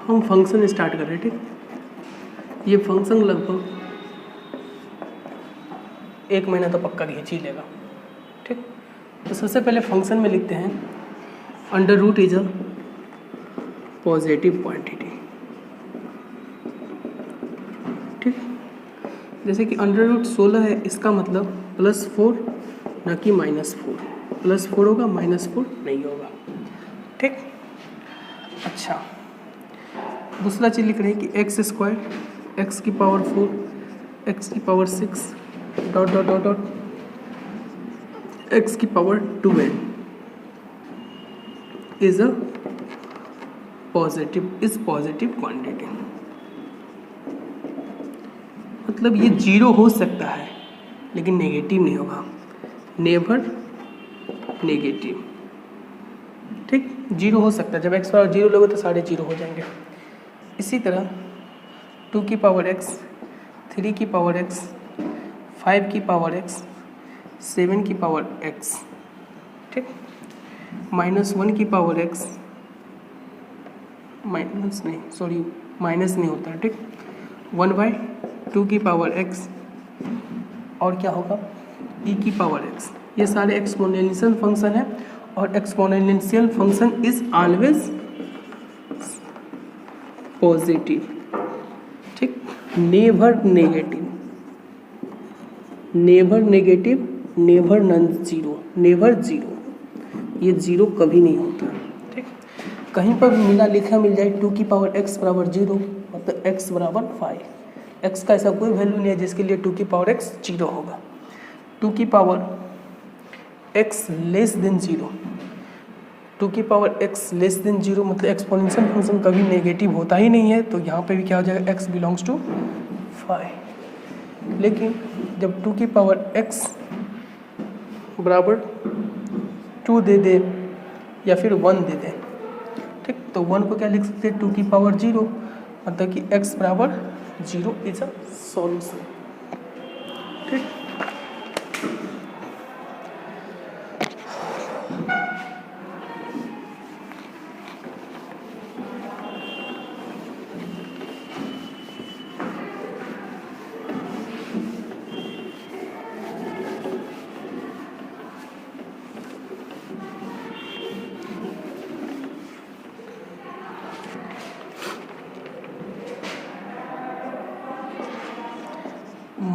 हम function start कर रहे हैं। ठीक, ये फंक्शन लगभग 1 महीना तो पक्का खींच ही लेगा। ठीक, तो सबसे पहले फंक्शन में लिखते हैं under root is a positive quantity. ठीक, जैसे कि अंडर रूट 16 है, इसका मतलब +4 ना कि -4। +4 होगा, -4 नहीं होगा। ठीक, अच्छा, दूसरा चीज़ लिख रहे हैं कि x², x की पावर 4, x की power 6 dot dot dot dot x की power 12 is a positive quantity. मतलब ये 0 हो सकता है लेकिन नेगेटिव नहीं होगा, नेवर नेगेटिव। ठीक, 0 हो सकता है, जब x पावर 0 लोगे तो सारे 0 हो जाएंगे। इसी तरह 2 की पावर x, 3 की पावर x, 5 की पावर x, 7 की पावर x। ठीक, -1 की पावर x, माइनस नहीं होता है। ठीक, 1/2 की पावर x और क्या होगा e की पावर x। ये सारे एक्सपोनेंशियल फंक्शन है और exponential function is always positive. ठीक, never negative, never non zero, never zero, ये 0 कभी नहीं होता। ठीक, कहीं पर भी मिल जाए 2 की पावर x बराबर 0 मतलब x बराबर 5। x का ऐसा कोई वैल्यू नहीं है जिसके लिए 2 की पावर x 0 होगा। 2 की पावर x लेस देन 0, 2 की पावर x लेस देन 0 मतलब एक्सपोनेंशियल फंक्शन कभी नेगेटिव होता ही नहीं है। तो यहाँ पे भी क्या हो जाएगा, x बिलोंग्स टू 5। लेकिन जब 2 की पावर x बराबर 2 दे दे या फिर 1 दे दे, ठीक, तो 1 को क्या लिख सकते हैं, 2 की पावर 0 मतलब कि x बराबर 0 इज अ सॉल्यूशन। ठीक,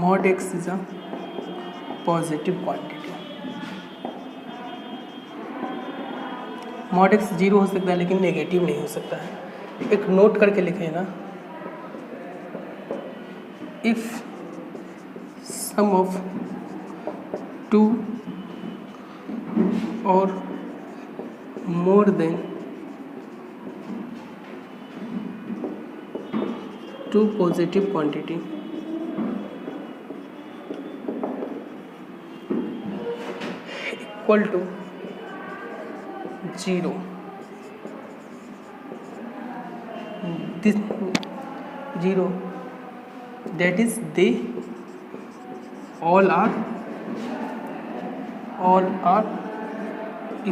mod x is a positive quantity। mod x 0 हो सकता है लेकिन नेगेटिव नहीं हो सकता है। एक नोट करके लिखे ना, इफ सम ऑफ 2 और more than 2 positive quantity equal to 0, this 0 that is they all are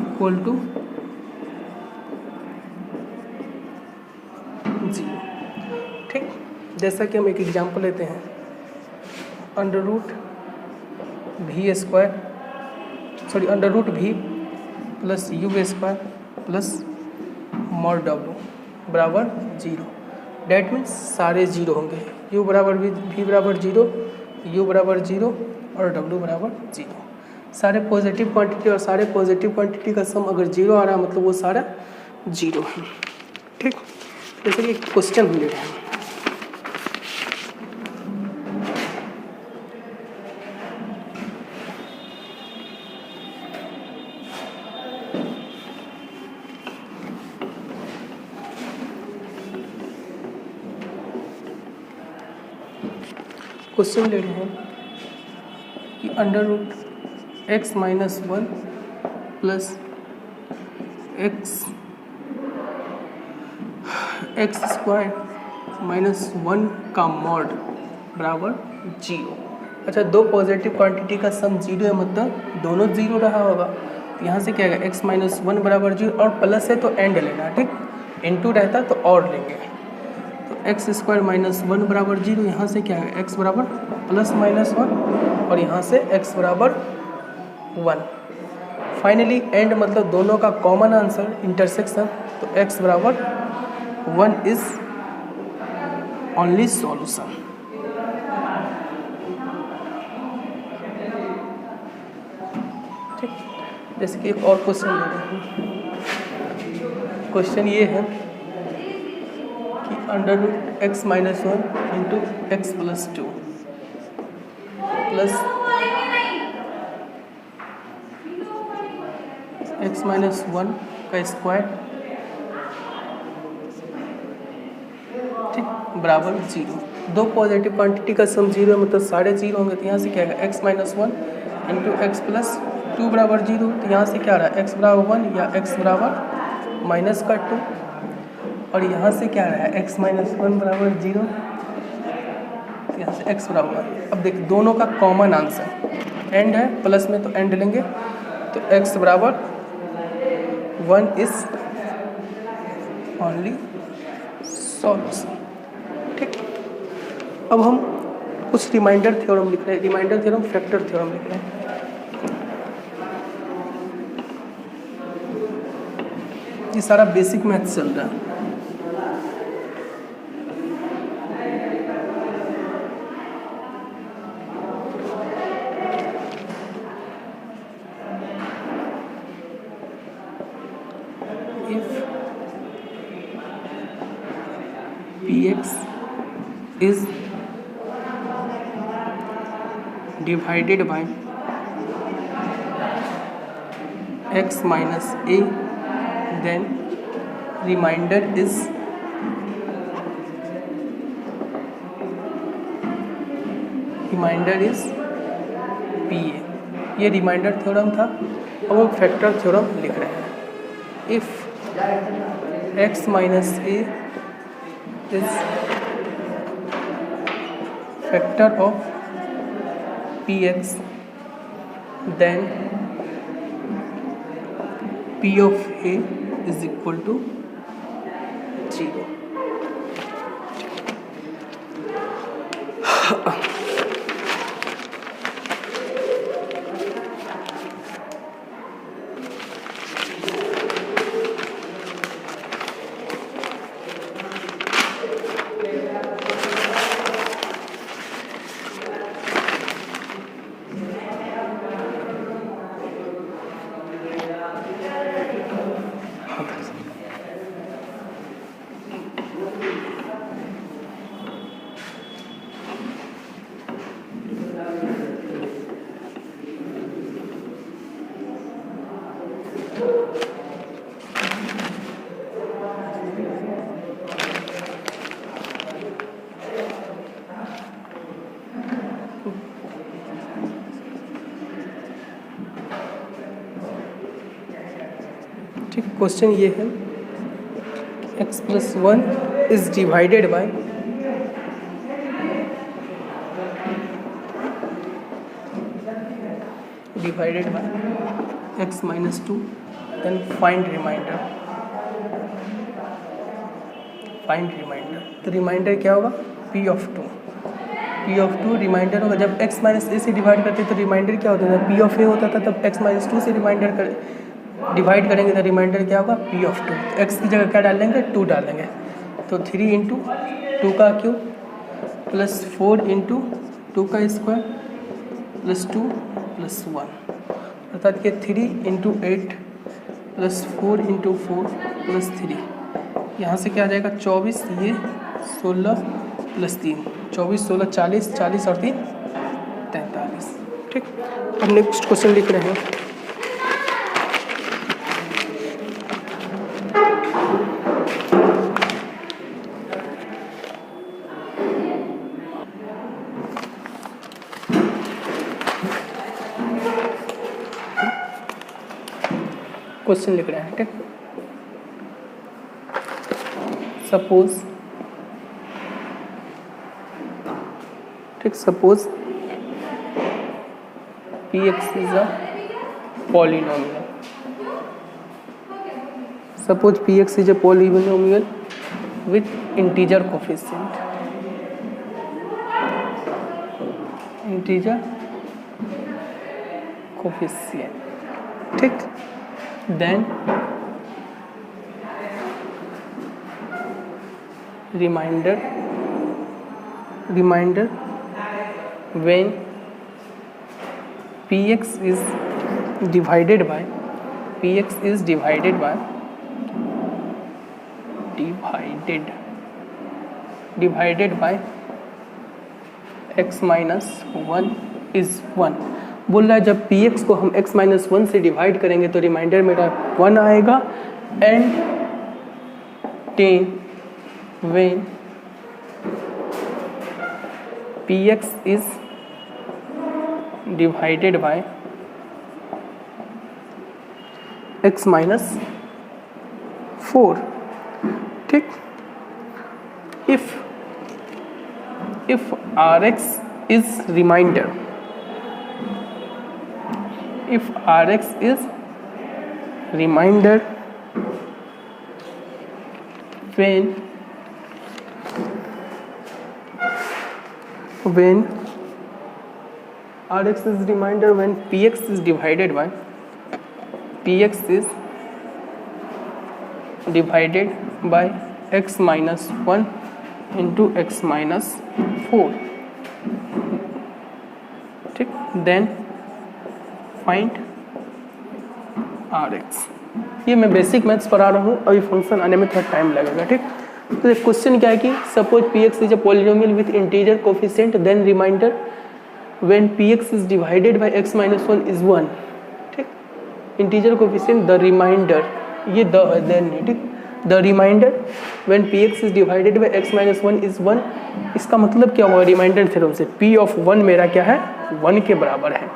equal to 0। ठीक, जैसा कि हम एक एग्जांपल लेते हैं, under root v plus u² plus mod w बराबर 0। डैट मीन्स सारे 0 होंगे, u बराबर v बराबर 0, u बराबर 0 और w बराबर 0। सारे पॉजिटिव क्वांटिटी और सारे पॉजिटिव क्वांटिटी का सम अगर 0 आ रहा है मतलब वो सारा 0 है। ठीक, जैसे कि क्वेश्चन हम ले रहे हैं, क्वेश्चन ले रहे हैं कि under root x - 1 plus x² -1 का मॉड बराबर 0। अच्छा, दो पॉजिटिव क्वांटिटी का सम 0 है मतलब दोनों 0 रहा होगा। तो यहाँ से क्या आएगा, x - 1 बराबर 0 और प्लस है तो एंड लेना। ठीक, इनटू रहता तो और लेंगे। एक्स स्क्वायर माइनस 1 बराबर 0, यहाँ से क्या है x बराबर प्लस माइनस 1 और यहाँ से x बराबर 1। फाइनली एंड मतलब दोनों का कॉमन आंसर इंटरसेक्शन, तो x बराबर 1 इज ओनली सॉल्यूशन। ठीक, जैसे कि एक और क्वेश्चन ले रहे हैं। क्वेश्चन ये है कि under root x minus 1 into x plus 2 plus x minus 1 का स्क्वायर, ठीक, बराबर 0। दो पॉजिटिव क्वांटिटी का सम 0 है, मतलब सारे 0 होंगे, तो यहाँ से क्या है x minus 1 into x plus 2 बराबर 0, तो यहाँ से क्या रहा है एक्स बराबर 1 या एक्स बराबर माइनस का 2, और यहाँ से क्या रहा है एक्स माइनस 1 बराबर 0, तो यहाँ से एक्स बराबर 1। अब देखिए दोनों का कॉमन आंसर एंड है, प्लस में तो एंड लेंगे, तो एक्स बराबर 1 इज ओनली सॉल्यूशन। ठीक, अब हम कुछ रिमाइंडर थ्योरम लिख रहे हैं, रिमाइंडर थ्योरम फैक्टर थ्योरम लिख रहे हैं। ये सारा बेसिक मैथ चल रहा है। Px is divided by x minus a, then remainder is Pa। ये रिमाइंडर थ्योरम था। अब हम फैक्टर थ्योरम लिख रहे हैं। If x minus a is factor of Px, then P of A is equal to 0। ठीक, क्वेश्चन ये है x plus 1 is divided by x minus 2, then find reminder. तो रिमाइंडर क्या होगा p ऑफ 2 रिमाइंडर होगा। जब x माइनस ए से divide करते तो रिमाइंडर क्या होता था, p ऑफ a होता था, तब x माइनस 2 से डिवाइड करेंगे तो रिमाइंडर क्या होगा p ऑफ 2। तो x की जगह क्या डाल देंगे 2 डालेंगे, तो 3 इंटू 2 का क्यूब प्लस 4 इंटू 2 का स्क्वायर प्लस 2 प्लस 1, अर्थात कि 3 इंटू 8 प्लस 4 इंटू 4 प्लस 3, यहाँ से क्या आ जाएगा 24, ये 16 प्लस 3, 24 16 40, 40 और 3 43। ठीक, अब नेक्स्ट क्वेश्चन लिख रहे हैं। क्वेश्चन लिख रहे हैं, ठीक, suppose Px is a polynomial। With integer coefficient, integer coefficient, ठीक। Then remainder when px is divided by x minus 1 is 1। बोल रहा है जब px को हम x minus 1 से डिवाइड करेंगे तो रिमाइंडर मेरा 1 आएगा। And 10 when px is divided by x minus 4, ठीक। if rx is remainder, when rx is remainder when px is divided by x minus 1 into x minus 4, ठीक। Then find rx। ये मैं basic maths पढ़ा रहा हूँ, अभी function आने में थोड़ा टाइम लगेगा, ठीक। तो क्वेश्चन क्या है कि suppose px is a polynomial with integer coefficient then reminder when px is divided by x minus 1 is 1, ठीक। इंटीजर कोफिशिएंट द रिमाइंडर, ये द है देन है, ठीक। The remainder when px is divided by x minus 1 is 1। इसका मतलब क्या हुआ remainder theorem से, p ऑफ 1 मेरा क्या है 1 के बराबर है।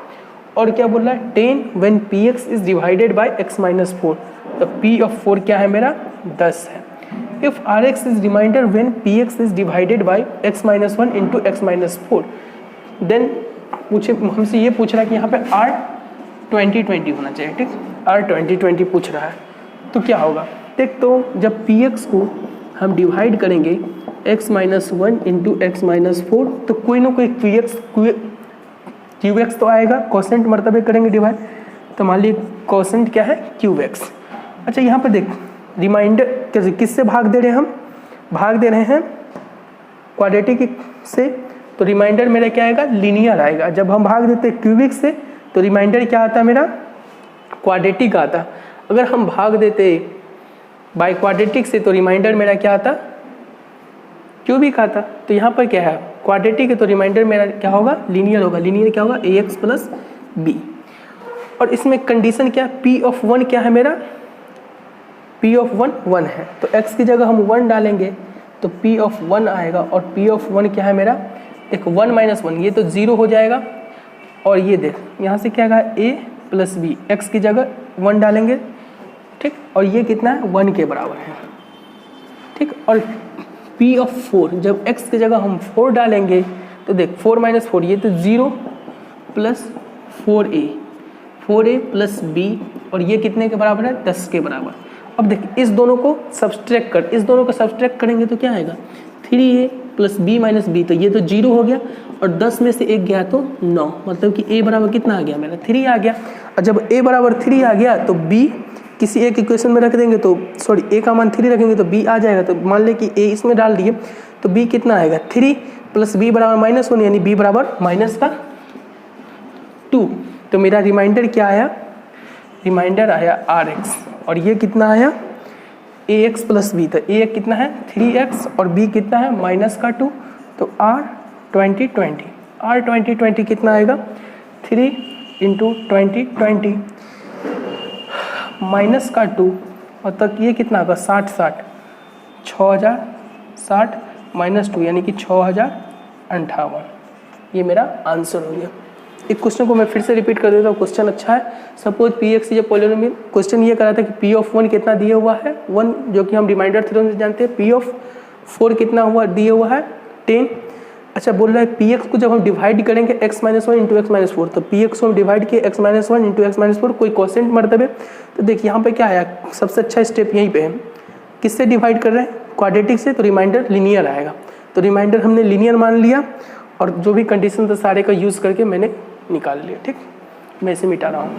और क्या बोल रहा है 10 when px is divided by x minus 4, तो p ऑफ 4 क्या है मेरा 10 है। If rx is reminder when px is divided by x minus 1 into x minus 4, then हमसे ये पूछ रहा है कि यहाँ पे r 20-20 होना चाहिए, ठीक। r 20-20 पूछ रहा है, तो क्या होगा देख। तो जब px को हम डिवाइड करेंगे x minus 1 into x minus 4, तो कोई ना कोई qx तो आएगा, कोसेंट मर्तबे करेंगे डिवाइड, तो मान लीजिए कोसेंट क्या है qx। अच्छा यहाँ पर देख रिमाइंडर किससे भाग दे रहे हैं, हम भाग दे रहे हैं क्वाड्रेटिक से, तो रिमाइंडर मेरा क्या आएगा लीनियर आएगा। जब हम भाग देते हैं क्यूबिक से तो रिमाइंडर क्या आता है मेरा क्वाड्रेटिक आता। अगर हम भाग देते बाय क्वाड्रेटिक से तो रिमाइंडर मेरा क्या आता क्यूबिक आता। तो यहाँ पर क्या है क्वाड्रेटिक है तो रिमाइंडर मेरा क्या होगा लीनियर होगा। लीनियर क्या होगा ax प्लस बी। और इसमें कंडीशन क्या है p ऑफ 1 क्या है मेरा p ऑफ 1 1 है, तो x की जगह हम 1 डालेंगे तो p ऑफ 1 आएगा। और p ऑफ 1 क्या है मेरा देख 1 माइनस 1 ये तो 0 हो जाएगा। और ये देख यहाँ से क्या आएगा a प्लस बी, x की जगह 1 डालेंगे, ठीक। और ये कितना है 1 के बराबर है, ठीक। और p ऑफ 4 जब x की जगह हम 4 डालेंगे तो देख 4 माइनस 4 ये तो 0 प्लस 4a प्लस b, और ये कितने के बराबर है 10 के बराबर। अब देख इस दोनों को सब्सट्रैक्ट कर, इस दोनों को सब्सट्रैक्ट करेंगे तो क्या आएगा 3a plus b minus b, तो ये तो 0 हो गया और 10 में से 1 गया तो 9, मतलब कि a बराबर कितना आ गया मेरा 3 आ गया। और जब a बराबर 3 आ गया तो b किसी एक इक्वेशन में रख देंगे तो सॉरी a का मान 3 रखेंगे तो b आ जाएगा। तो मान ले कि a इसमें डाल दिए तो b कितना आएगा 3 प्लस b बराबर माइनस 1 यानी b बराबर माइनस का 2। तो मेरा रिमाइंडर क्या आया रिमाइंडर आया rx और ये कितना आया ax प्लस b। तो a कितना है 3x और b कितना है माइनस का 2, तो r 20 कितना आएगा 3 इंटू 20 माइनस का 2 और तक ये कितना होगा 60 माइनस 2 यानी कि 6058। ये मेरा आंसर हो गया। एक क्वेश्चन को मैं फिर से रिपीट कर देता हूँ, क्वेश्चन अच्छा है। Suppose px is a polynomial, question ये करा था कि p ऑफ 1 कितना दिया हुआ है 1, जो कि हम रिमाइंडर थ्योरम से जानते हैं। p ऑफ 4 कितना हुआ दिया हुआ है 10। अच्छा बोल रहा है px को जब हम डिवाइड करेंगे x minus 1 into x minus 4, तो px को हम डिवाइड किए x minus 1 into x minus 4 कोई कोसेंट मर्तबे। तो देखिए यहाँ पे क्या आया सबसे अच्छा स्टेप यहीं पे है, किससे डिवाइड कर रहे हैं क्वाड्रेटिक से तो रिमाइंडर लीनियर आएगा, तो रिमाइंडर हमने लीनियर मान लिया और जो भी कंडीशन था सारे का यूज़ करके मैंने निकाल लिया। ठीक, मैं इसे मिटा रहा हूँ।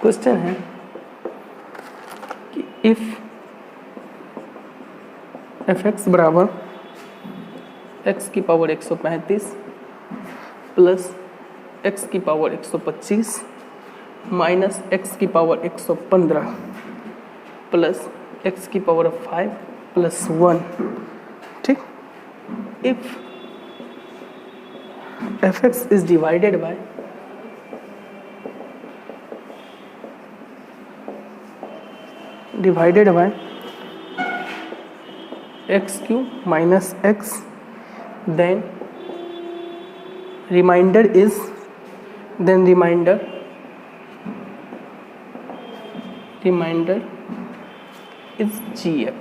क्वेश्चन है कि इफ f(x) बराबर x की पावर 135 प्लस x की पावर 125 माइनस x की पावर 115 प्लस x की पावर 5 प्लस 1, ठीक, if f(x) is divided by x cube minus x, then remainder is gx,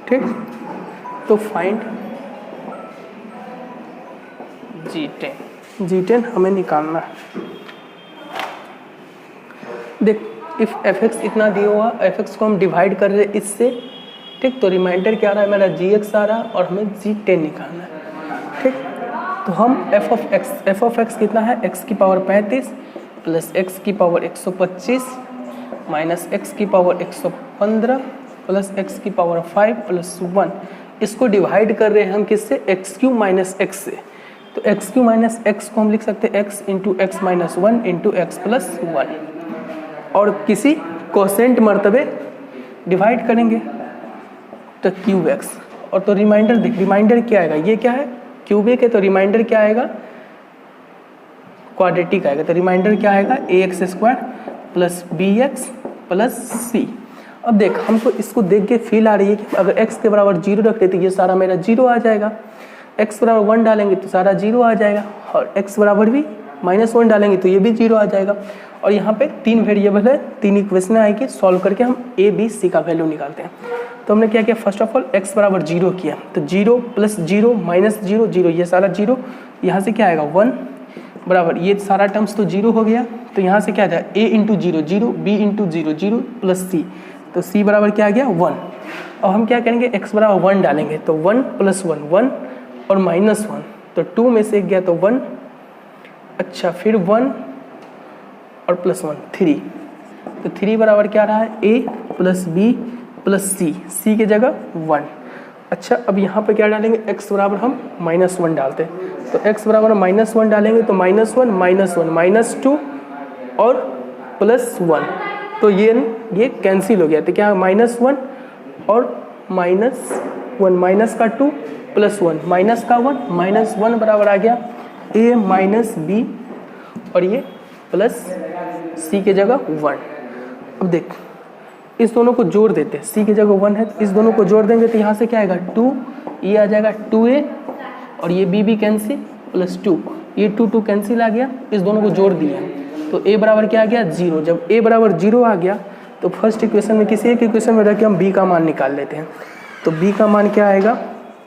ठीक। तो फाइंड g10 हमें निकालना है। देख, इफ f(x) इतना दिया हुआ, f(x) को हम डिवाइड कर रहे हैं इससे, ठीक, तो रिमाइंडर क्या आ रहा है मेरा gx आ रहा है और हमें g10 निकालना है। ठीक, तो हम f ऑफ x कितना है, x की पावर 35 प्लस x की पावर 125 माइनस x की पावर 115 प्लस x की पावर 5 प्लस 1, इसको डिवाइड कर रहे हैं हम किससे, x क्यू माइनस x से। तो x क्यू माइनस x को हम लिख सकते हैं x into x minus 1 into x plus 1, और किसी कोसेंट मर्तबे डिवाइड करेंगे तो क्यूब एक्स, और तो रिमाइंडर देख, रिमाइंडर क्या आएगा, ये क्या है क्यूबिक है, तो रिमाइंडर क्या आएगा क्वाड्रेटिक आएगा, तो रिमाइंडर क्या आएगा ax² plus bx plus c। अब देख, हमको इसको देख के फील आ रही है कि अगर x के बराबर 0 रखते तो ये सारा मेरा 0 आ जाएगा, x बराबर 1 डालेंगे तो सारा 0 आ जाएगा, और x बराबर भी -1 डालेंगे तो ये भी 0 आ जाएगा। और यहाँ पे 3 वेरिएबल है, 3 इक्वेशन आएगी, सॉल्व करके हम a b c का वैल्यू निकालते हैं। तो हमने क्या किया, फर्स्ट ऑफ ऑल x बराबर 0 किया, तो 0 प्लस 0 माइनस 0 0, ये सारा 0, यहाँ से क्या आएगा 1 बराबर, ये सारा टर्म्स तो 0 हो गया, तो यहाँ से क्या आ जाएगा a into 0 0, b into 0 0 plus c, तो c बराबर क्या आ गया 1। अब हम क्या करेंगे, x बराबर 1 डालेंगे, तो 1 प्लस 1 1 और माइनस 1, तो 2 में से 1 गया तो 1, अच्छा फिर 1 और प्लस 1 3, तो 3 बराबर क्या रहा है a plus b plus c की जगह 1। अच्छा, अब यहाँ पे क्या डालेंगे, x बराबर हम -1 डालते हैं, तो x बराबर -1 डालेंगे तो -1 -2 और प्लस 1, तो ये कैंसिल हो गया, तो क्या -1 और -1 माइनस का 2 प्लस 1 माइनस का 1 -1 बराबर आ गया a माइनस b और ये प्लस c की जगह 1। अब देख, इस दोनों को जोड़ देते हैं, c की जगह 1 है तो इस दोनों को जोड़ देंगे तो यहाँ से क्या आएगा 2, ये आ जाएगा 2a और ये b भी कैंसिल प्लस 2, ये 2 कैंसिल आ गया, इस दोनों को जोड़ दिया तो a बराबर क्या आ गया 0। जब a बराबर 0 आ गया तो फर्स्ट इक्वेशन में किसी एक इक्वेशन में रख के हम b का मान निकाल लेते हैं, तो b का मान क्या आएगा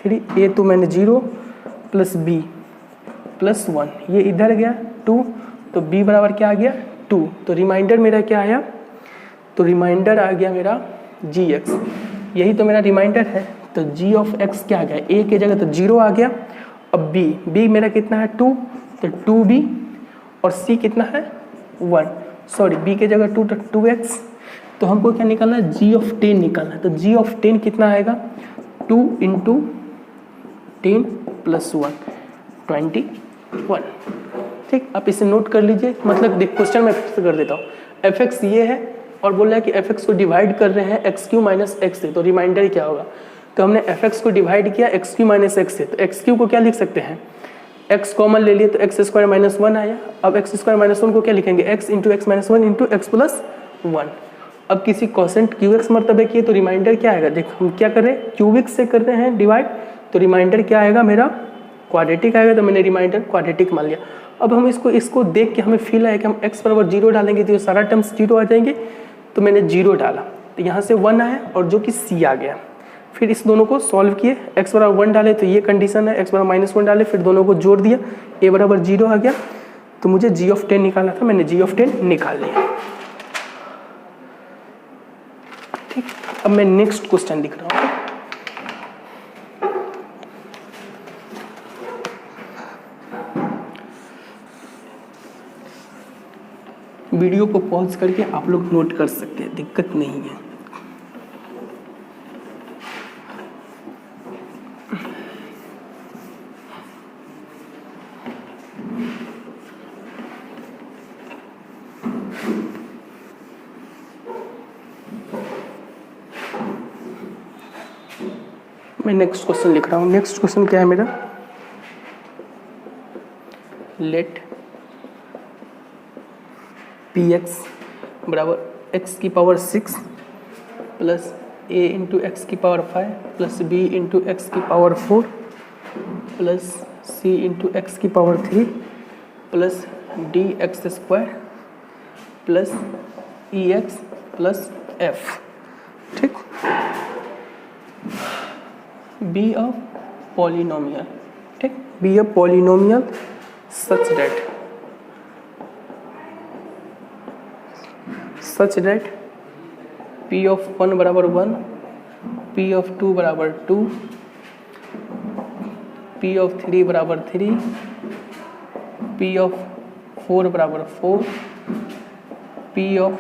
3, a तो मैंने 0 प्लस b प्लस 1, ये इधर गया 2, तो b बराबर क्या आ गया 2, तो रिमाइंडर मेरा क्या आया, तो रिमाइंडर आ गया मेरा gx, यही तो मेरा रिमाइंडर है, तो g ऑफ x क्या आ गया, a की जगह तो 0 आ गया, अब b मेरा कितना है 2, तो 2b और c कितना है 1, सॉरी b की जगह 2 तो 2x, तो हमको क्या निकालना है g ऑफ 10 निकालना है, तो g ऑफ 10 कितना आएगा 2 इंटू 10 प्लस 1 21, ठीक। आप इसे नोट कर लीजिए, मतलब देख क्वेश्चन में फिक्स कर देता हूँ, fx ये है और बोल रहा है कि fx को डिवाइड कर रहे हैं एक्स क्यू माइनस एक्स से, तो रिमाइंडर क्या होगा, तो हमने fx को डिवाइड किया एक्स क्यू माइनस एक्स से, तो एक्स क्यू को क्या लिख सकते हैं, x कॉमन ले लिए तो एक्स स्क्वायर माइनस 1 आया, अब एक्स स्क्वायर माइनस 1 को क्या लिखेंगे x into x minus 1 into x plus 1, अब किसी कॉसेंट क्यू एक्स मरतबे की है तो रिमाइंडर क्या आएगा, देखो हम क्या कर रहे हैं, क्यू एक्स से कर रहे हैं डिवाइड, तो रिमाइंडर क्या आएगा मेरा क्वाड्रेटिक आएगा, तो मैंने रिमाइंडर क्वाड्रेटिक मान लिया। अब हम इसको देख के हमें फील आया कि हम x बराबर 0 डालेंगे तो ये सारा टर्म्स 0 आ जाएंगे, तो मैंने 0 डाला, तो यहाँ से 1 आया और जो कि c आ गया। फिर इस दोनों को सॉल्व किए, x बराबर 1 डाले तो ये कंडीशन है, x बराबर -1 डाले, फिर दोनों को जोड़ दिया, a बराबर 0 आ गया, तो मुझे g ऑफ 10 निकालना था, मैंने g ऑफ 10 निकाल लिया। ठीक, अब मैं नेक्स्ट क्वेश्चन लिख रहा हूँ। वीडियो को पॉज करके आप लोग नोट कर सकते हैं, दिक्कत नहीं है। मैं नेक्स्ट क्वेश्चन लिख रहा हूँ। नेक्स्ट क्वेश्चन क्या है मेरा, लेट पी एक्स बराबर एक्स की power 6 plus A into X की power 5 plus B into X की power 4 plus C into X की power 3 plus D X square plus E X plus F. ठीक, be a polynomial. ठीक, be a polynomial such that p of 1 बराबर 1, p of 2 बराबर 2, p of 3 बराबर 3, p of 4 बराबर 4, p of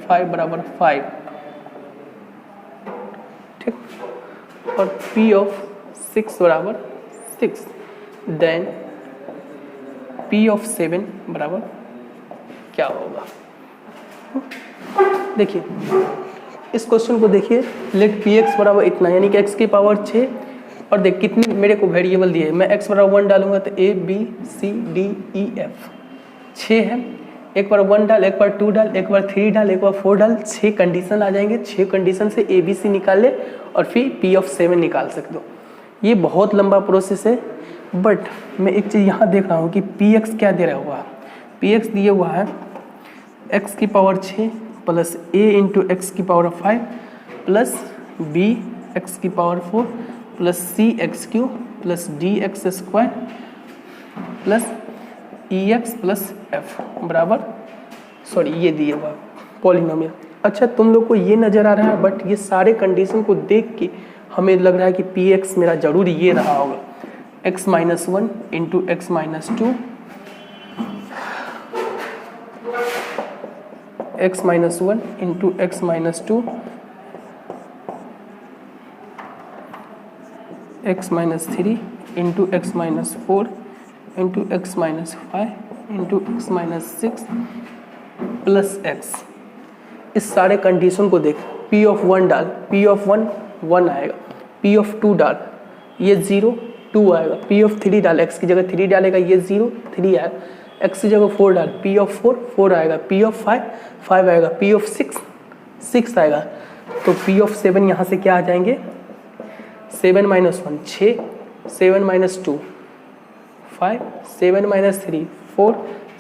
5 बराबर 5। ठीक, और p of 6 बराबर 6, देन p of 7 बराबर क्या होगा। देखिए इस क्वेश्चन को देखिए, लेट पी एक्स बराबर इतना, यानी कि x की पावर 6, और देख कितनी मेरे को वेरिएबल दिए, मैं x बराबर 1 डालूंगा तो a b c d e f 6 है, एक बार 1 डाल, एक बार 2 डाल, एक बार 3 डाल, एक बार 4 डाल, 6 कंडीशन आ जाएंगे, 6 कंडीशन से a b c निकाल ले और फिर p of 7 निकाल सकते हो। ये बहुत लंबा प्रोसेस है, बट मैं एक चीज़ यहाँ देख रहा हूँ कि पी एक्स क्या दे रहा हुआ है, पी एक्स दिए हुआ है x की power 6 plus a into X की पावर 5 प्लस b एक्स की power 4 plus c x Q plus d x square plus e x plus f बराबर, सॉरी ये दिए हुआ पॉलिनोमियल। अच्छा तुम लोग को ये नज़र आ रहा है, बट ये सारे कंडीशन को देख के हमें लग रहा है कि पी एक्स मेरा जरूर ये रहा होगा, x minus 1 into x minus 2, x minus 1 into x minus 2, x minus 3 into x minus 4 into x minus 5 into x minus 6 plus x। इस सारे कंडीशन को देख, p ऑफ 1 डाल, p ऑफ 1 1 आएगा, p ऑफ 2 डाल, ये 0 2 आएगा, p ऑफ 3 डाल, x की जगह 3 डालेगा, ये 0 3 आएगा, x की जगह 4 डाल, p ऑफ 4 4 आएगा, p ऑफ 5 5 आएगा, p ऑफ 6 6 आएगा, तो p ऑफ 7 यहाँ से क्या आ जाएंगे, 7 minus 1 6, 7 minus 2 5, 7 minus 3 4,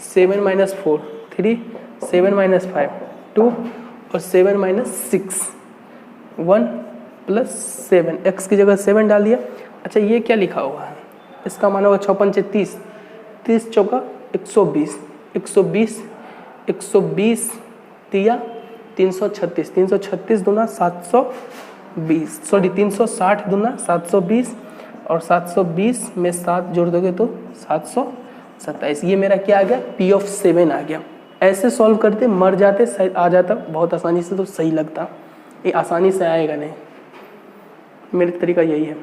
7 minus 4 3, 7 minus 5 2 और 7 माइनस 6 1 प्लस 7, x की जगह 7 डाल दिया। अच्छा ये क्या लिखा हुआ है, इसका मान होगा 6 पंचे 30, 30 चौका 120, 120 120 तिया 336, 336 दूना 720, सॉरी 360 दूना 720 और 720 में 7 जोड़ दोगे तो 727। ये मेरा क्या आ गया, P ऑफ 7 आ गया। ऐसे सॉल्व करते मर जाते, सही आ जाता बहुत आसानी से, तो सही लगता। ये आसानी से आएगा नहीं, मेरा तरीका यही है।